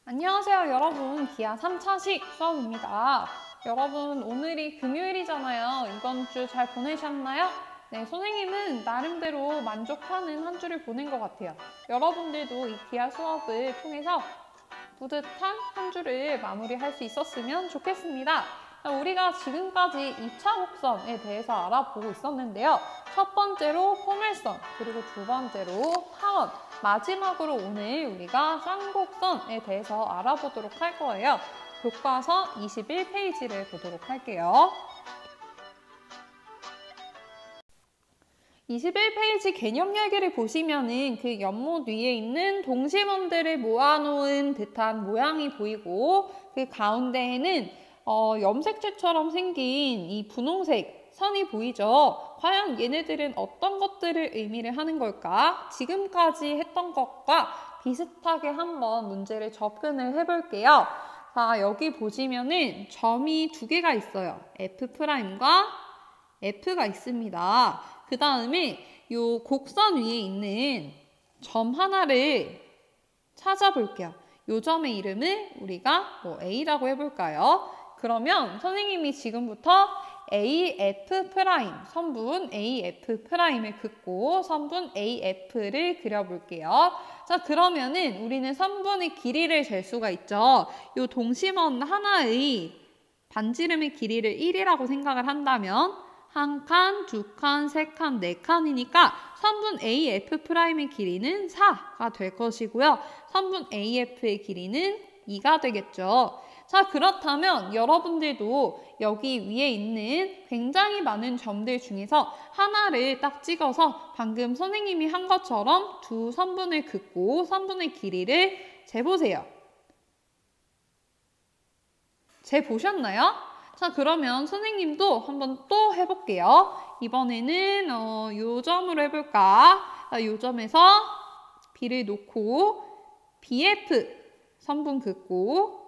안녕하세요 여러분, 기하 3차식 수업입니다. 여러분, 오늘이 금요일이잖아요. 이번 주 잘 보내셨나요? 네, 선생님은 나름대로 만족하는 한 주를 보낸 것 같아요. 여러분들도 이 기하 수업을 통해서 뿌듯한 한 주를 마무리할 수 있었으면 좋겠습니다. 우리가 지금까지 2차 곡선에 대해서 알아보고 있었는데요. 첫 번째로 포물선, 그리고 두 번째로 타원, 마지막으로 오늘 우리가 쌍곡선에 대해서 알아보도록 할 거예요. 교과서 21페이지를 보도록 할게요. 21페이지 개념 열기를 보시면은 그 연못 위에 있는 동심원들을 모아놓은 듯한 모양이 보이고, 그 가운데에는 염색체처럼 생긴 이 분홍색 선이 보이죠? 과연 얘네들은 어떤 것들을 의미를 하는 걸까? 지금까지 했던 것과 비슷하게 한번 문제를 접근을 해볼게요. 자, 여기 보시면은 점이 두 개가 있어요. F'과 F가 있습니다. 그 다음에 요 곡선 위에 있는 점 하나를 찾아볼게요. 요 점의 이름을 우리가 A라고 해볼까요? 그러면 선생님이 지금부터 AF', 선분 AF'을 긋고 선분 AF를 그려볼게요. 자, 그러면은 우리는 선분의 길이를 잴 수가 있죠. 요 동심원 하나의 반지름의 길이를 1이라고 생각을 한다면 한 칸, 두 칸, 세 칸, 네 칸이니까 선분 AF'의 길이는 4가 될 것이고요. 선분 AF의 길이는 2가 되겠죠. 자, 그렇다면 여러분들도 여기 위에 있는 굉장히 많은 점들 중에서 하나를 딱 찍어서 방금 선생님이 한 것처럼 두 선분을 긋고 선분의 길이를 재보세요. 재보셨나요? 자, 그러면 선생님도 한번 또 해볼게요. 이번에는 요 점으로 해볼까? 자, 요 점에서 B를 놓고 BF 선분 긋고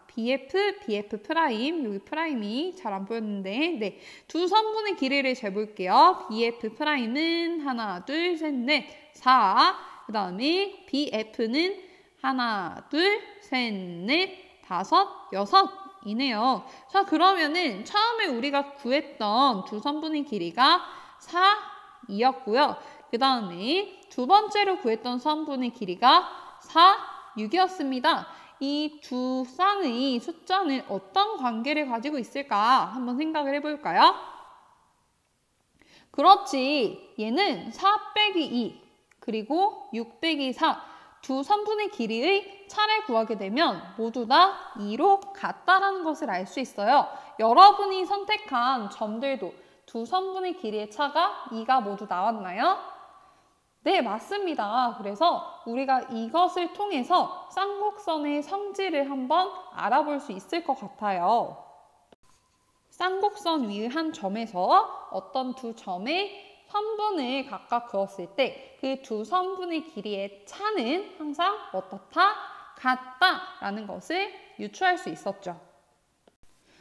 BF 프라임, 여기 프라임이 잘 안 보였는데, 네, 두 선분의 길이를 재볼게요. BF 프라임은 하나, 둘, 셋, 넷, 4. 그 다음에 BF는 하나, 둘, 셋, 넷, 다섯, 여섯 이네요. 자, 그러면은 처음에 우리가 구했던 두 선분의 길이가 4, 2였고요. 그 다음에 두 번째로 구했던 선분의 길이가 4, 6이었습니다. 이 두 쌍의 숫자는 어떤 관계를 가지고 있을까 한번 생각을 해볼까요? 그렇지, 얘는 4 빼기 2 그리고 6 빼기 4 두 선분의 길이의 차를 구하게 되면 모두 다 2로 같다라는 것을 알 수 있어요. 여러분이 선택한 점들도 두 선분의 길이의 차가 2가 모두 나왔나요? 네, 맞습니다. 그래서 우리가 이것을 통해서 쌍곡선의 성질을 한번 알아볼 수 있을 것 같아요. 쌍곡선 위의 한 점에서 어떤 두 점의 선분을 각각 그었을 때 그 두 선분의 길이의 차는 항상 어떻다? 같다라는 것을 유추할 수 있었죠.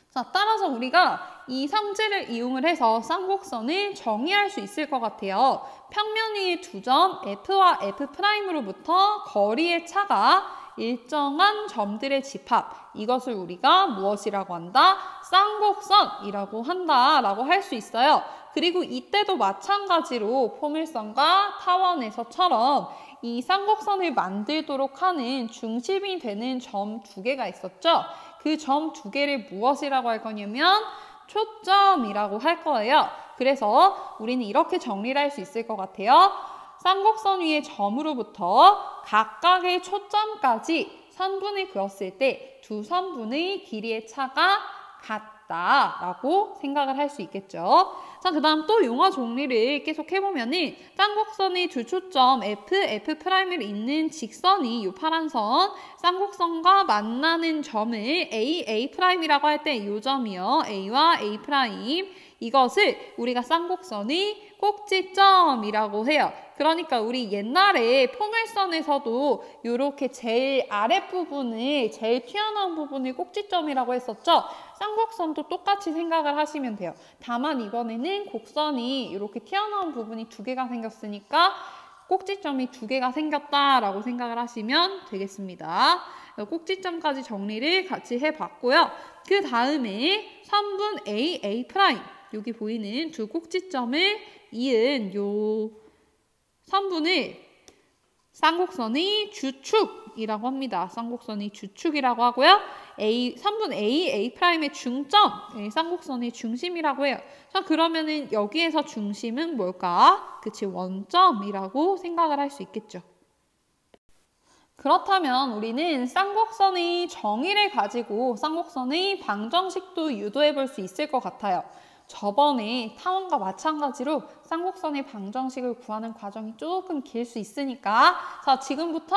자, 따라서 우리가 이 성질을 이용을 해서 쌍곡선을 정의할 수 있을 것 같아요. 평면 위의 두 점 F와 F'으로부터 거리의 차가 일정한 점들의 집합, 이것을 우리가 무엇이라고 한다? 쌍곡선이라고 한다라고 할 수 있어요. 그리고 이때도 마찬가지로 포물선과 타원에서처럼 이 쌍곡선을 만들도록 하는 중심이 되는 점 두 개가 있었죠. 그 점 두 개를 무엇이라고 할 거냐면 초점이라고 할 거예요. 그래서 우리는 이렇게 정리를 할 수 있을 것 같아요. 쌍곡선 위의 점으로부터 각각의 초점까지 선분을 그었을 때 두 선분의 길이의 차가 같다라고 생각을 할 수 있겠죠. 자, 그 다음 또 용어 정리를 계속 해보면은 쌍곡선의 두 초점 F'을 잇는 직선이 이 파란 선, 쌍곡선과 만나는 점을 A'I라고 할 때 이 점이요. A와 A'. 이것을 우리가 쌍곡선의 꼭지점이라고 해요. 그러니까 우리 옛날에 포물선에서도 이렇게 제일 아랫부분을, 제일 튀어나온 부분을 꼭지점이라고 했었죠. 쌍곡선도 똑같이 생각을 하시면 돼요. 다만 이번에는 곡선이 이렇게 튀어나온 부분이 두 개가 생겼으니까 꼭지점이 두 개가 생겼다라고 생각을 하시면 되겠습니다. 꼭지점까지 정리를 같이 해봤고요. 그 다음에 3분 A, A', 여기 보이는 두 꼭지점을 이은 요 3분을 쌍곡선의 주축이라고 합니다. 쌍곡선의 주축이라고 하고요. 3분 A, A'의 중점, 쌍곡선의 중심이라고 해요. 자, 그러면은 여기에서 중심은 뭘까? 그치, 원점이라고 생각을 할 수 있겠죠. 그렇다면 우리는 쌍곡선의 정의를 가지고 쌍곡선의 방정식도 유도해 볼 수 있을 것 같아요. 저번에 타원과 마찬가지로 쌍곡선의 방정식을 구하는 과정이 조금 길 수 있으니까 자, 지금부터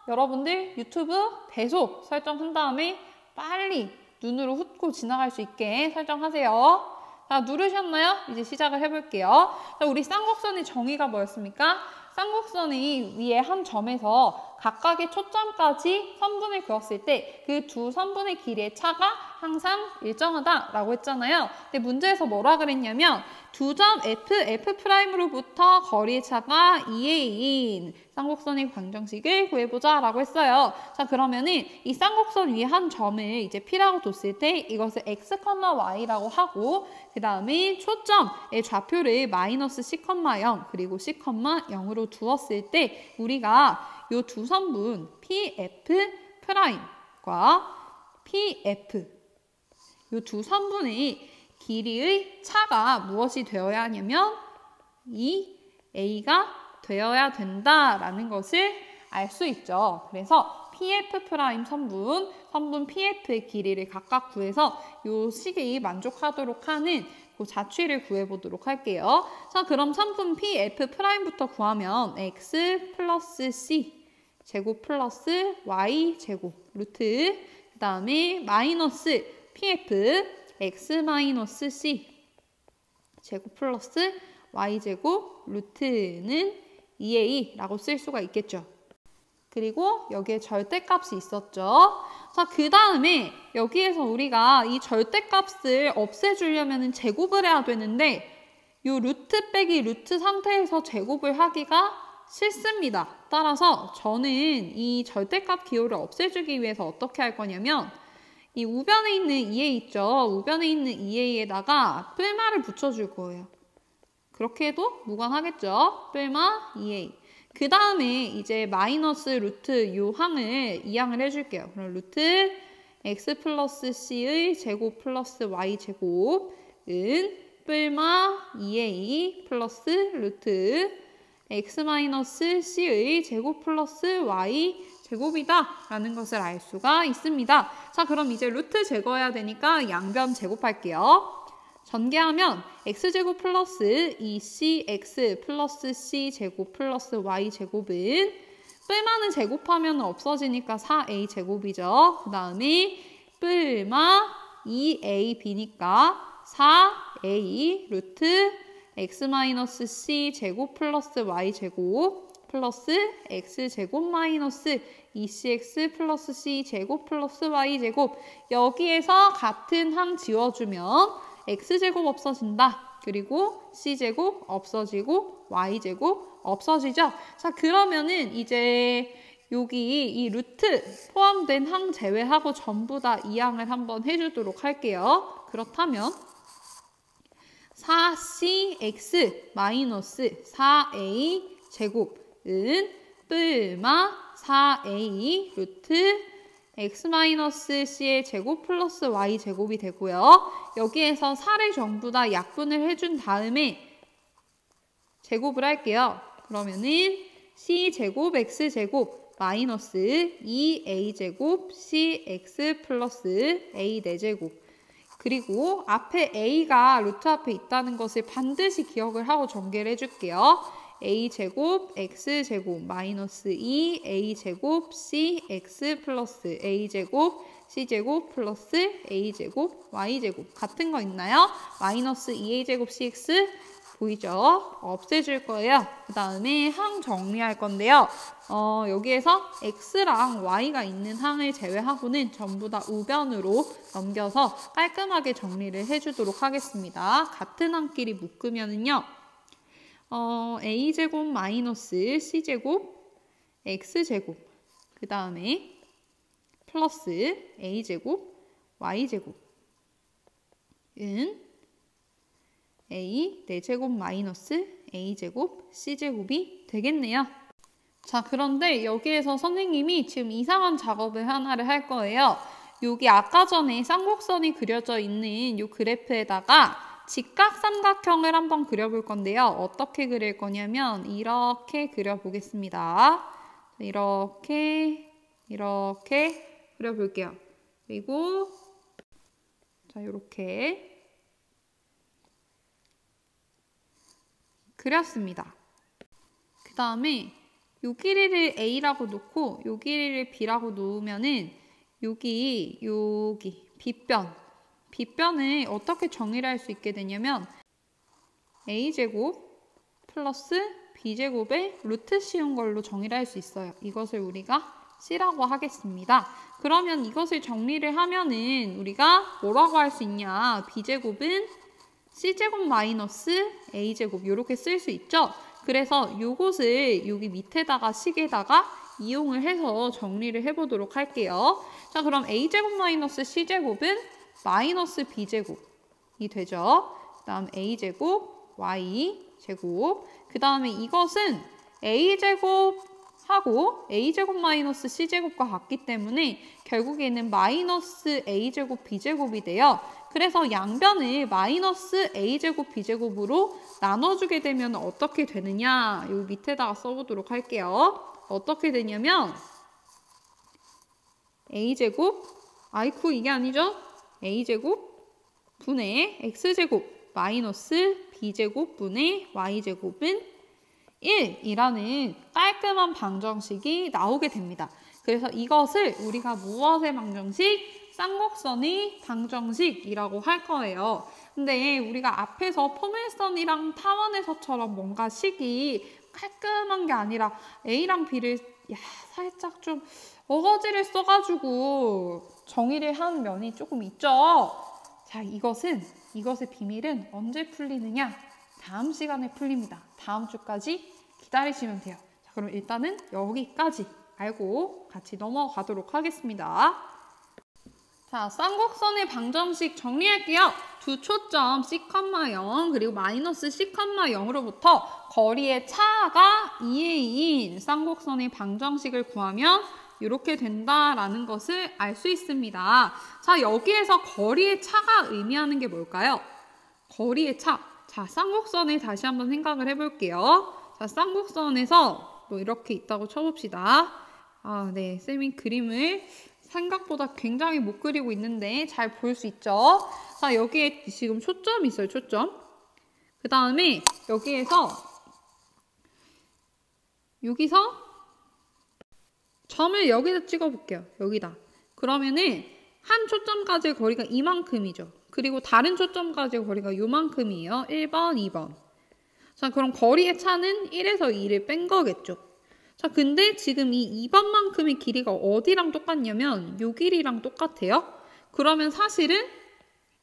여러분들 유튜브 배속 설정한 다음에 빨리 눈으로 훑고 지나갈 수 있게 설정하세요. 자, 누르셨나요? 이제 시작을 해볼게요. 자, 우리 쌍곡선의 정의가 뭐였습니까? 쌍곡선이 위에 한 점에서 각각의 초점까지 선분을 그었을 때 그 두 선분의 길이의 차가 항상 일정하다라고 했잖아요. 근데 문제에서 뭐라 그랬냐면 두 점 F'으로부터 거리의 차가 2a인 쌍곡선의 방정식을 구해보자 라고 했어요. 자, 그러면은 이 쌍곡선 위에 한 점을 이제 P라고 뒀을 때 이것을 X, Y라고 하고 그 다음에 초점의 좌표를 마이너스 C, 0 그리고 C, 0으로 두었을 때 우리가 이 두 선분 PF'과 PF 이 두 선분의 길이의 차가 무엇이 되어야 하냐면 이 A가 되어야 된다라는 것을 알 수 있죠. 그래서 PF' 선분 PF의 길이를 각각 구해서 이 식이 만족하도록 하는 그 자취를 구해보도록 할게요. 자, 그럼 선분 PF'부터 구하면 X 플러스 C 제곱 플러스 Y 제곱 루트 그 다음에 마이너스 PF X 마이너스 C 제곱 플러스 Y 제곱 루트는 2A라고 쓸 수가 있겠죠. 그리고 여기에 절대값이 있었죠. 자, 그 다음에 여기에서 우리가 이 절대값을 없애주려면 제곱을 해야 되는데 이 루트 빼기 루트 상태에서 제곱을 하기가 싫습니다. 따라서 저는 이 절대값 기호를 없애주기 위해서 어떻게 할 거냐면 이 우변에 있는 2a 있죠. 우변에 있는 2a에다가 뿔마를 붙여줄 거예요. 그렇게 해도 무관하겠죠. 뿔마 2a. 그 다음에 이제 마이너스 루트 요 항을 이항을 해줄게요. 그럼 루트 x 플러스 c의 제곱 플러스 y 제곱은 뿔마 2a 플러스 루트 x 마이너스 c의 제곱 플러스 y 제곱이다 라는 것을 알 수가 있습니다. 자, 그럼 이제 루트 제거해야 되니까 양변 제곱할게요. 전개하면 x제곱 플러스 2cx 플러스 c제곱 플러스 y제곱은 뿔마는 제곱하면 없어지니까 4a 제곱이죠. 그 다음에 뿔마 2ab니까 4a 루트 x-c 제곱 플러스 y제곱 플러스 x제곱 마이너스 2cx 플러스 c제곱 플러스 y제곱 여기에서 같은 항 지워주면 x제곱 없어진다. 그리고 c제곱 없어지고 y제곱 없어지죠. 자, 그러면은 이제 여기 이 루트 포함된 항 제외하고 전부 다 이 항을 한번 해주도록 할게요. 그렇다면 4cx 마이너스 4a 제곱은 뿔마 4a 루트 x-c의 제곱 플러스 y 제곱이 되고요. 여기에서 4를 전부 다 약분을 해준 다음에 제곱을 할게요. 그러면은 c제곱 x제곱 마이너스 2a제곱 cx 플러스 a 4제곱 그리고 앞에 a가 루트 앞에 있다는 것을 반드시 기억을 하고 전개를 해줄게요. a제곱 x제곱 마이너스 2a제곱 cx 플러스 a제곱 c제곱 플러스 a제곱 y제곱 같은 거 있나요? 마이너스 2a제곱 cx 보이죠? 없애줄 거예요. 그 다음에 항 정리할 건데요. 여기에서 x랑 y가 있는 항을 제외하고는 전부 다 우변으로 넘겨서 깔끔하게 정리를 해주도록 하겠습니다. 같은 항끼리 묶으면은요. a제곱 마이너스 c제곱 x제곱 그 다음에 플러스 a제곱 y제곱은 a 4제곱 마이너스 a제곱 c제곱이 되겠네요. 자, 그런데 여기에서 선생님이 지금 이상한 작업을 하나를 할 거예요. 여기 아까 전에 쌍곡선이 그려져 있는 이 그래프에다가 직각삼각형을 한번 그려볼 건데요. 어떻게 그릴 거냐면 이렇게 그려보겠습니다. 이렇게 그려볼게요. 그리고 자, 이렇게 그렸습니다. 그 다음에 요 길이를 a라고 놓고 요 길이를 b라고 놓으면은 여기 빗변을 어떻게 정의를 할 수 있게 되냐면 a제곱 플러스 b제곱의 루트 씌운 걸로 정의를 할 수 있어요. 이것을 우리가 c라고 하겠습니다. 그러면 이것을 정리를 하면은 우리가 뭐라고 할 수 있냐? b제곱은 c제곱 마이너스 a제곱 이렇게 쓸 수 있죠? 그래서 요것을 여기 밑에다가 식에다가 이용을 해서 정리를 해보도록 할게요. 자, 그럼 a제곱 마이너스 c제곱은 마이너스 b제곱이 되죠. 그 다음 a제곱 y제곱 그 다음에 이것은 a제곱하고 a제곱 마이너스 c제곱과 같기 때문에 결국에는 마이너스 a제곱 b제곱이 돼요. 그래서 양변을 마이너스 a제곱 b제곱으로 나눠주게 되면 어떻게 되느냐? 여기 밑에다가 써보도록 할게요. 어떻게 되냐면 a제곱 아이쿠 이게 아니죠? a제곱 분의 x제곱 마이너스 b제곱 분의 y제곱은 1이라는 깔끔한 방정식이 나오게 됩니다. 그래서 이것을 우리가 무엇의 방정식? 쌍곡선의 방정식이라고 할 거예요. 근데 우리가 앞에서 포물선이랑 타원에서처럼 뭔가 식이 깔끔한 게 아니라 A랑 B를 살짝 좀 어거지를 써가지고 정의를 한 면이 조금 있죠. 자, 이것의 비밀은 언제 풀리느냐? 다음 시간에 풀립니다. 다음 주까지 기다리시면 돼요. 자, 그럼 일단은 여기까지 알고 같이 넘어가도록 하겠습니다. 자, 쌍곡선의 방정식 정리할게요. 두 초점 C,0 그리고 마이너스 C,0으로부터 거리의 차가 2a인 쌍곡선의 방정식을 구하면 이렇게 된다라는 것을 알 수 있습니다. 자, 여기에서 거리의 차가 의미하는 게 뭘까요? 거리의 차. 자, 쌍곡선을 다시 한번 생각을 해볼게요. 자, 쌍곡선에서 뭐 이렇게 있다고 쳐봅시다. 아, 네, 쌤이 그림을 생각보다 굉장히 못 그리고 있는데 잘 볼 수 있죠? 자, 여기에 지금 초점이 있어요, 초점. 그 다음에 여기서 점을 여기다 찍어볼게요. 여기다. 그러면은 한 초점까지의 거리가 이만큼이죠. 그리고 다른 초점까지의 거리가 요만큼이에요. 1번, 2번. 자, 그럼 거리의 차는 1에서 2를 뺀 거겠죠. 자, 근데 지금 이 2번만큼의 길이가 어디랑 똑같냐면 요 길이랑 똑같아요. 그러면 사실은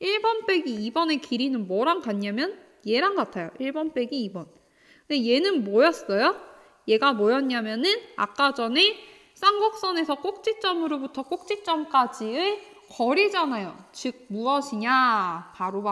1번 빼기 2번의 길이는 뭐랑 같냐면 얘랑 같아요. 1번 빼기 2번. 근데 얘는 뭐였어요? 얘가 뭐였냐면은 아까 전에 쌍곡선에서 꼭지점으로부터 꼭지점까지의 거리잖아요. 즉 무엇이냐? 바로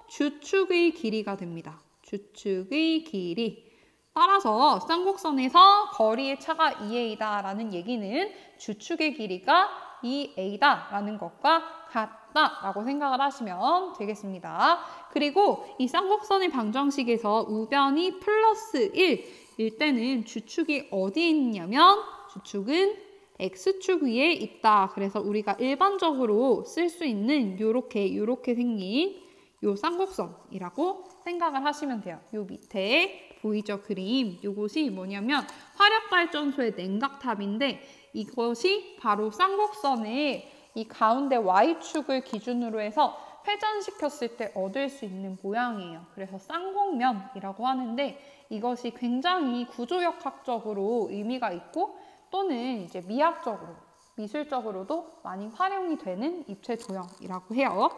주축의 길이가 됩니다. 주축의 길이. 따라서 쌍곡선에서 거리의 차가 2a다라는 얘기는 주축의 길이가 2a다라는 것과 같다라고 생각을 하시면 되겠습니다. 그리고 이 쌍곡선의 방정식에서 우변이 플러스 1일 때는 주축이 어디에 있냐면 주축은 x축 위에 있다. 그래서 우리가 일반적으로 쓸 수 있는 요렇게 생긴 요 쌍곡선이라고 생각을 하시면 돼요. 요 밑에 보이죠? 그림. 요것이 뭐냐면 화력발전소의 냉각탑인데 이것이 바로 쌍곡선의 이 가운데 Y축을 기준으로 해서 회전시켰을 때 얻을 수 있는 모양이에요. 그래서 쌍곡면이라고 하는데 이것이 굉장히 구조역학적으로 의미가 있고 또는 이제 미학적으로, 미술적으로도 많이 활용이 되는 입체 도형이라고 해요.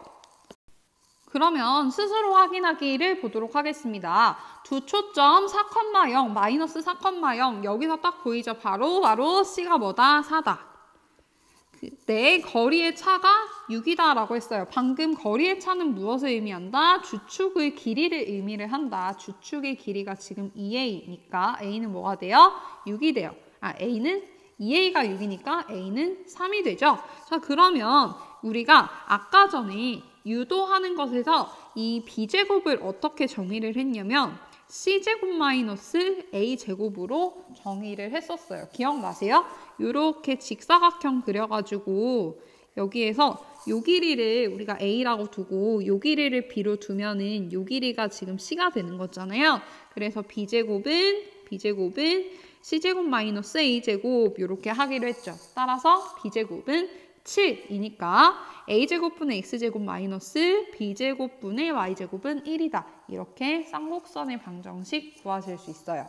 그러면 스스로 확인하기를 보도록 하겠습니다. 두 초점 4,0 마이너스 4,0 여기서 딱 보이죠? 바로 C가 뭐다? 4다. 내 거리의 차가 6이다 라고 했어요. 방금 거리의 차는 무엇을 의미한다? 주축의 길이를 의미를 한다. 주축의 길이가 지금 2a니까 a는 뭐가 돼요? 6이 돼요. a는 2a가 6이니까 a는 3이 되죠. 자, 그러면 우리가 아까 전에 유도하는 것에서 이 b제곱을 어떻게 정의를 했냐면 c제곱 마이너스 a제곱으로 정의를 했었어요. 기억나세요? 이렇게 직사각형 그려가지고 여기에서 요 길이를 우리가 a라고 두고 요 길이를 b로 두면은 요 길이가 지금 c가 되는 거잖아요. 그래서 b제곱은 c제곱 마이너스 a제곱 이렇게 하기로 했죠. 따라서 b제곱은 7이니까 a제곱분의 x제곱 마이너스 b제곱분의 y제곱은 1이다. 이렇게 쌍곡선의 방정식 구하실 수 있어요.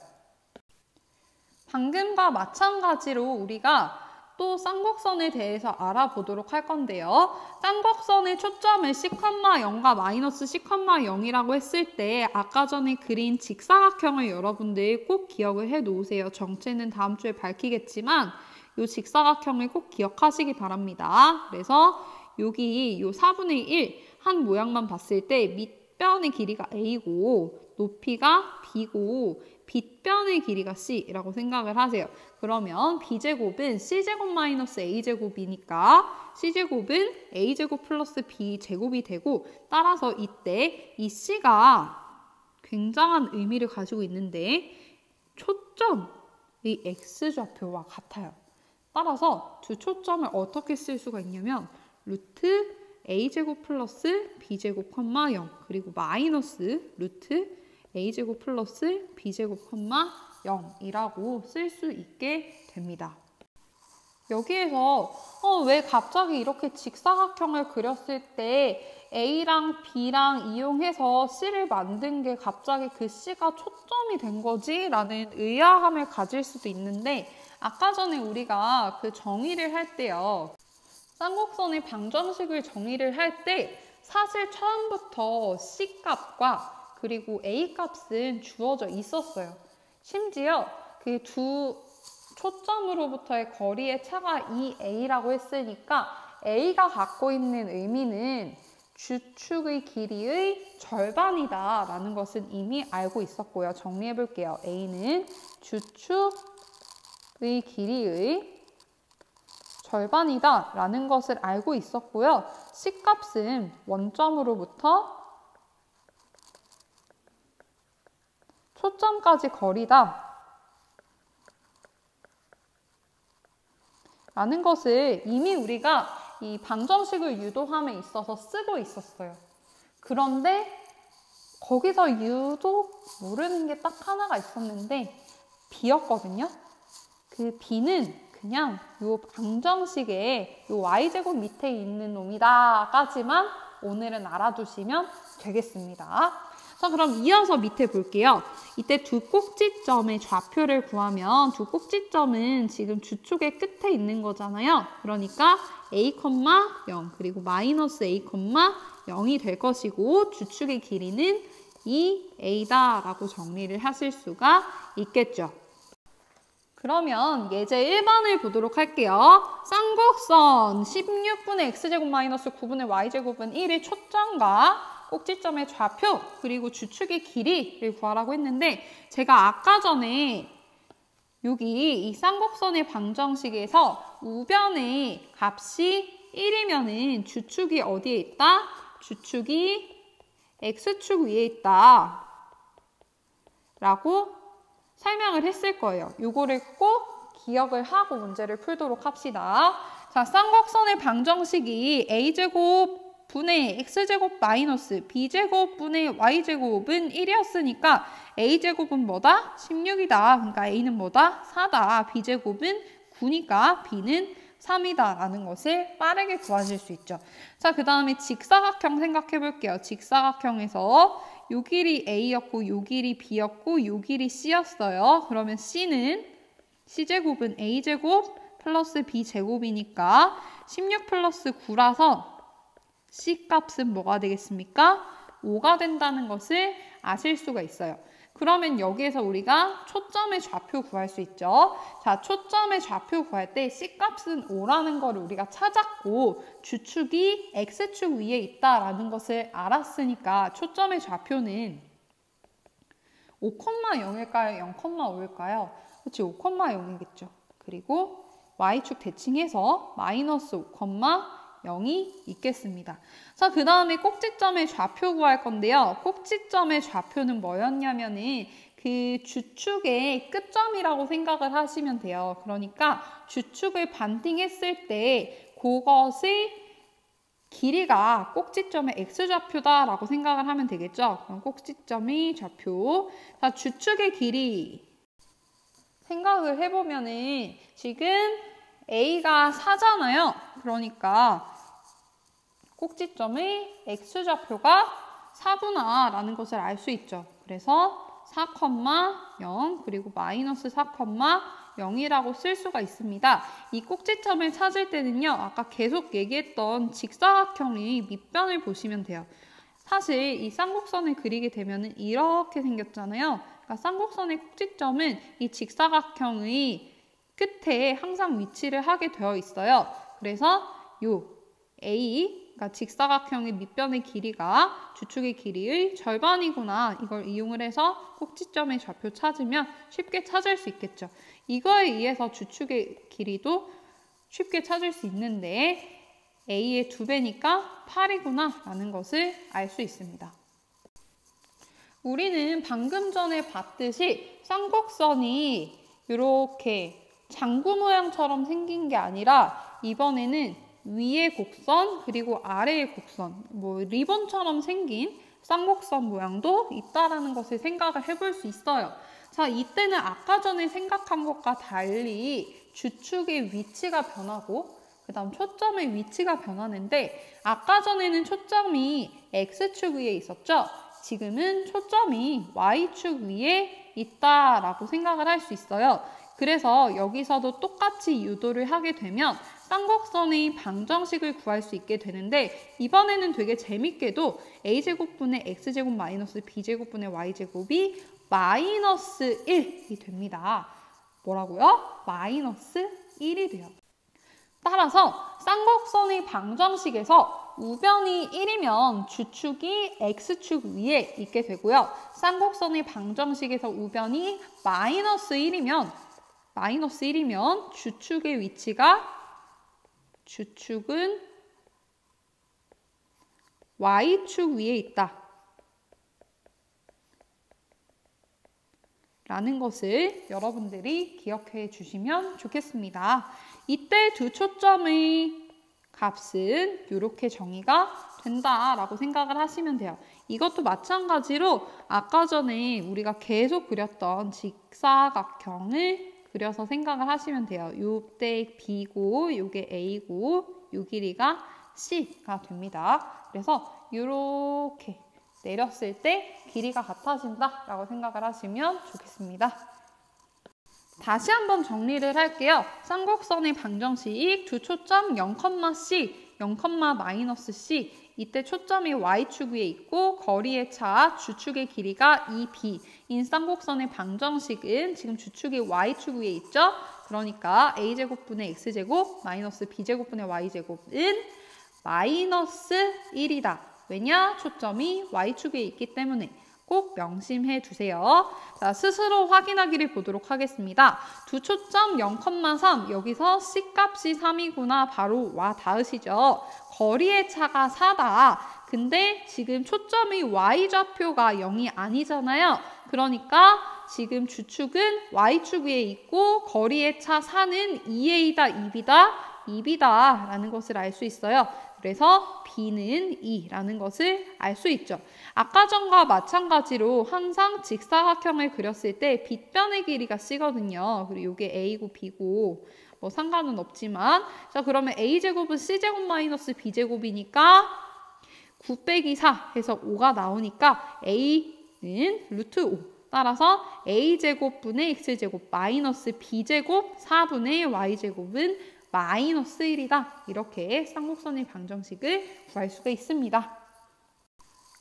방금과 마찬가지로 우리가 또 쌍곡선에 대해서 알아보도록 할 건데요. 쌍곡선의 초점을 C,0과 마이너스 C,0이라고 했을 때 아까 전에 그린 직사각형을 여러분들 꼭 기억을 해 놓으세요. 정체는 다음 주에 밝히겠지만 이 직사각형을 꼭 기억하시기 바랍니다. 그래서 여기 이 4분의 1 한 모양만 봤을 때 밑변의 길이가 a고 높이가 b고 빗변의 길이가 c라고 생각을 하세요. 그러면 b제곱은 c제곱 마이너스 a제곱이니까 c제곱은 a제곱 플러스 b제곱이 되고 따라서 이때 이 c가 굉장한 의미를 가지고 있는데 초점의 x좌표와 같아요. 따라서 두 초점을 어떻게 쓸 수가 있냐면 루트 a제곱 플러스 b제곱, 0 그리고 마이너스 루트 a제곱 플러스 b제곱, 0이라고 쓸 수 있게 됩니다. 여기에서 왜 갑자기 이렇게 직사각형을 그렸을 때 a랑 b랑 이용해서 c를 만든 게 갑자기 그 c가 초점이 된 거지? 라는 의아함을 가질 수도 있는데 아까 전에 우리가 그 정의를 할 때요. 쌍곡선의 방정식을 정의를 할 때 사실 처음부터 c 값과 그리고 a 값은 주어져 있었어요. 심지어 그 두 초점으로부터의 거리의 차가 2a라고 했으니까 a가 갖고 있는 의미는 주축의 길이의 절반이다 라는 것은 이미 알고 있었고요. 정리해 볼게요. a는 주축의 길이의 절반이다 라는 것을 알고 있었고요. C값은 원점으로부터 초점까지 거리다 라는 것을 이미 우리가 이 방정식을 유도함에 있어서 쓰고 있었어요. 그런데 거기서 유독 모르는 게 딱 하나가 있었는데 b였거든요. 그 b는 그냥 요 방정식에 요 y제곱 밑에 있는 놈이다까지만 오늘은 알아두시면 되겠습니다. 자, 그럼 이어서 밑에 볼게요. 이때 두 꼭지점의 좌표를 구하면 두 꼭지점은 지금 주축의 끝에 있는 거잖아요. 그러니까 a, 0 그리고 마이너스 a, 0이 될 것이고 주축의 길이는 2a다 라고 정리를 하실 수가 있겠죠. 그러면 예제 1번을 보도록 할게요. 쌍곡선 16분의 x제곱 마이너스 9분의 y제곱은 1의 초점과 꼭지점의 좌표 그리고 주축의 길이를 구하라고 했는데 제가 아까 전에 여기 이 쌍곡선의 방정식에서 우변의 값이 1이면은 주축이 어디에 있다? 주축이 x축 위에 있다 라고 설명을 했을 거예요. 요거를 꼭 기억을 하고 문제를 풀도록 합시다. 자, 쌍곡선의 방정식이 a제곱 분의 x제곱 마이너스 b제곱 분의 y제곱은 1이었으니까 a제곱은 뭐다? 16이다. 그러니까 a는 뭐다? 4다. b제곱은 9니까 b는 3이다 라는 것을 빠르게 구하실 수 있죠. 자, 그 다음에 직사각형 생각해 볼게요. 직사각형에서 요 길이 a였고 요 길이 b였고 요 길이 c였어요. 그러면 c제곱은 a제곱 플러스 b제곱이니까 16 플러스 9라서 c 값은 뭐가 되겠습니까? 5가 된다는 것을 아실 수가 있어요. 그러면 여기에서 우리가 초점의 좌표 구할 수 있죠. 자, 초점의 좌표 구할 때 C값은 5라는 거를 우리가 찾았고 주축이 X축 위에 있다라는 것을 알았으니까 초점의 좌표는 5,0일까요? 0,5일까요? 그렇지, 5,0이겠죠. 그리고 Y축 대칭해서 마이너스 5,0이 있겠습니다. 자, 그 다음에 꼭지점의 좌표 구할 건데요. 꼭지점의 좌표는 뭐였냐면은 그 주축의 끝점이라고 생각을 하시면 돼요. 그러니까 주축을 반띵했을 때 그것의 길이가 꼭지점의 x좌표다라고 생각을 하면 되겠죠. 그럼 꼭지점의 좌표. 자, 주축의 길이 생각을 해보면은 지금 A가 4잖아요. 그러니까 꼭지점의 x좌표가 4구나 라는 것을 알 수 있죠. 그래서 4,0 그리고 마이너스 4,0이라고 쓸 수가 있습니다. 이 꼭지점을 찾을 때는요. 아까 계속 얘기했던 직사각형의 밑변을 보시면 돼요. 사실 이 쌍곡선을 그리게 되면 이렇게 생겼잖아요. 그러니까 쌍곡선의 꼭지점은 이 직사각형의 끝에 항상 위치를 하게 되어 있어요. 그래서 요 A, 그러니까 직사각형의 밑변의 길이가 주축의 길이의 절반이구나. 이걸 이용을 해서 꼭지점의 좌표 찾으면 쉽게 찾을 수 있겠죠. 이거에 의해서 주축의 길이도 쉽게 찾을 수 있는데 A의 2배니까 8이구나 라는 것을 알 수 있습니다. 우리는 방금 전에 봤듯이 쌍곡선이 이렇게 장구 모양처럼 생긴 게 아니라 이번에는 위의 곡선 그리고 아래의 곡선, 뭐 리본처럼 생긴 쌍곡선 모양도 있다라는 것을 생각을 해볼 수 있어요. 자, 이때는 아까 전에 생각한 것과 달리 주축의 위치가 변하고 그 다음 초점의 위치가 변하는데 아까 전에는 초점이 X축 위에 있었죠? 지금은 초점이 Y축 위에 있다라고 생각을 할 수 있어요. 그래서 여기서도 똑같이 유도를 하게 되면 쌍곡선의 방정식을 구할 수 있게 되는데 이번에는 되게 재밌게도 a제곱분의 x제곱 마이너스 b제곱분의 y제곱이 마이너스 1이 됩니다. 뭐라고요? 마이너스 1이 돼요. 따라서 쌍곡선의 방정식에서 우변이 1이면 주축이 x축 위에 있게 되고요. 쌍곡선의 방정식에서 우변이 마이너스 1이면 주축의 위치가 주축은 Y축 위에 있다 라는 것을 여러분들이 기억해 주시면 좋겠습니다. 이때 두 초점의 값은 이렇게 정의가 된다라고 생각을 하시면 돼요. 이것도 마찬가지로 아까 전에 우리가 계속 그렸던 직사각형을 그려서 생각을 하시면 돼요. 요때 B고 요게 A고 요 길이가 C가 됩니다. 그래서 이렇게 내렸을 때 길이가 같아진다 라고 생각을 하시면 좋겠습니다. 다시 한번 정리를 할게요. 쌍곡선의 방정식 두 초점 0,C, 0,-C 이때 초점이 Y축 위에 있고 거리의 차 주축의 길이가 2B인 쌍곡선의 방정식은 지금 주축이 Y축 위에 있죠? 그러니까 A제곱분의 X제곱 마이너스 B제곱분의 Y제곱은 마이너스 1이다. 왜냐? 초점이 Y축에 있기 때문에 꼭 명심해 두세요. 자, 스스로 확인하기를 보도록 하겠습니다. 두 초점 0,3 여기서 C값이 3이구나 바로 와 닿으시죠? 거리의 차가 4다. 근데 지금 초점이 Y좌표가 0이 아니잖아요. 그러니까 지금 주축은 Y축 위에 있고 거리의 차 4는 2A다, 2B다 라는 것을 알 수 있어요. 그래서 B는 2라는 것을 알 수 있죠. 아까 전과 마찬가지로 항상 직사각형을 그렸을 때 빗변의 길이가 C거든요. 그리고 이게 A고 B고 뭐 상관은 없지만 자 그러면 A제곱은 C제곱 마이너스 B제곱이니까 9 빼기 4 해서 5가 나오니까 A는 루트 5 따라서 A제곱분의 X제곱 마이너스 B제곱 4분의 Y제곱은 마이너스 1이다. 이렇게 쌍곡선의 방정식을 구할 수가 있습니다.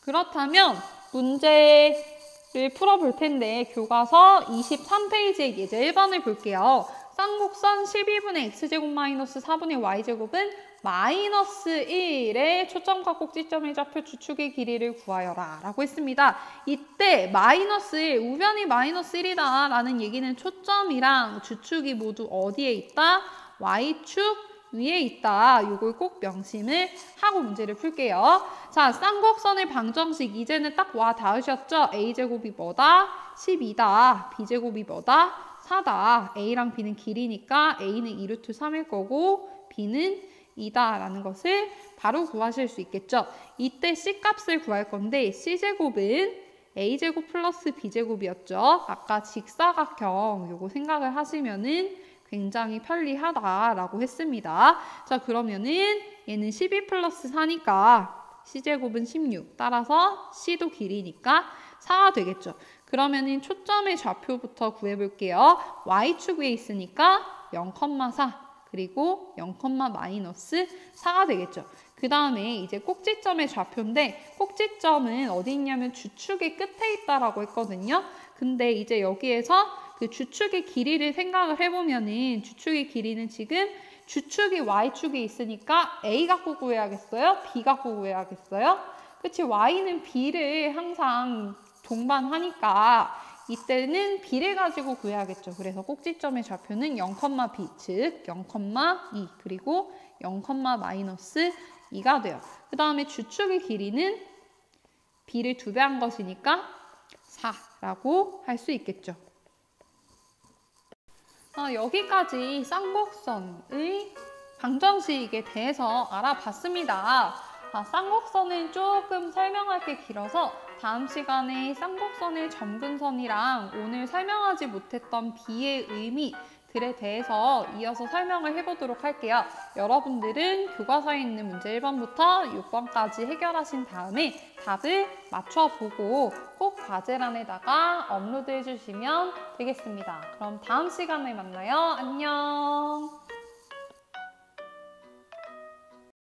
그렇다면 문제 풀어볼 텐데 교과서 23페이지의 예제 1번을 볼게요. 쌍곡선 12분의 x제곱 마이너스 4분의 y제곱은 마이너스 1의 초점과 꼭지점의 좌표 주축의 길이를 구하여라 라고 했습니다. 이때 마이너스 1, 우변이 마이너스 1이다 라는 얘기는 초점이랑 주축이 모두 어디에 있다? y축 위에 있다. 이걸 꼭 명심을 하고 문제를 풀게요. 자, 쌍곡선의 방정식 이제는 딱 와 닿으셨죠? a제곱이 뭐다? 12다. b제곱이 뭐다? 4다. a랑 b는 길이니까 a는 2루트 3일 거고 b는 2다 라는 것을 바로 구하실 수 있겠죠. 이때 c값을 구할 건데 c제곱은 a제곱 플러스 b제곱이었죠. 아까 직사각형 요거 생각을 하시면은 굉장히 편리하다라고 했습니다. 자, 그러면은 얘는 12 플러스 4니까 c제곱은 16. 따라서 c도 길이니까 4가 되겠죠. 그러면은 초점의 좌표부터 구해볼게요. y축 위에 있으니까 0,4 그리고 0, 마이너스 4가 되겠죠. 그 다음에 이제 꼭지점의 좌표인데 꼭지점은 어디 있냐면 주축의 끝에 있다라고 했거든요. 근데 이제 여기에서 그 주축의 길이를 생각을 해보면은 주축의 길이는 지금 주축이 y축에 있으니까 a 갖고 구해야겠어요? b 갖고 구해야겠어요? 그치? y는 b를 항상 동반하니까 이때는 b를 가지고 구해야겠죠. 그래서 꼭지점의 좌표는 0,b, 즉 0,2 그리고 0, 마이너스 2가 돼요. 그 다음에 주축의 길이는 b를 2배 한 것이니까 4라고 할 수 있겠죠. 여기까지 쌍곡선의 방정식에 대해서 알아봤습니다. 쌍곡선은 조금 설명할 게 길어서 다음 시간에 쌍곡선의 점근선이랑 오늘 설명하지 못했던 비의 의미들에 대해서 이어서 설명을 해보도록 할게요. 여러분들은 교과서에 있는 문제 1번부터 6번까지 해결하신 다음에 답을 맞춰보고 꼭 과제란에다가 업로드 해주시면 되겠습니다. 그럼 다음 시간에 만나요. 안녕.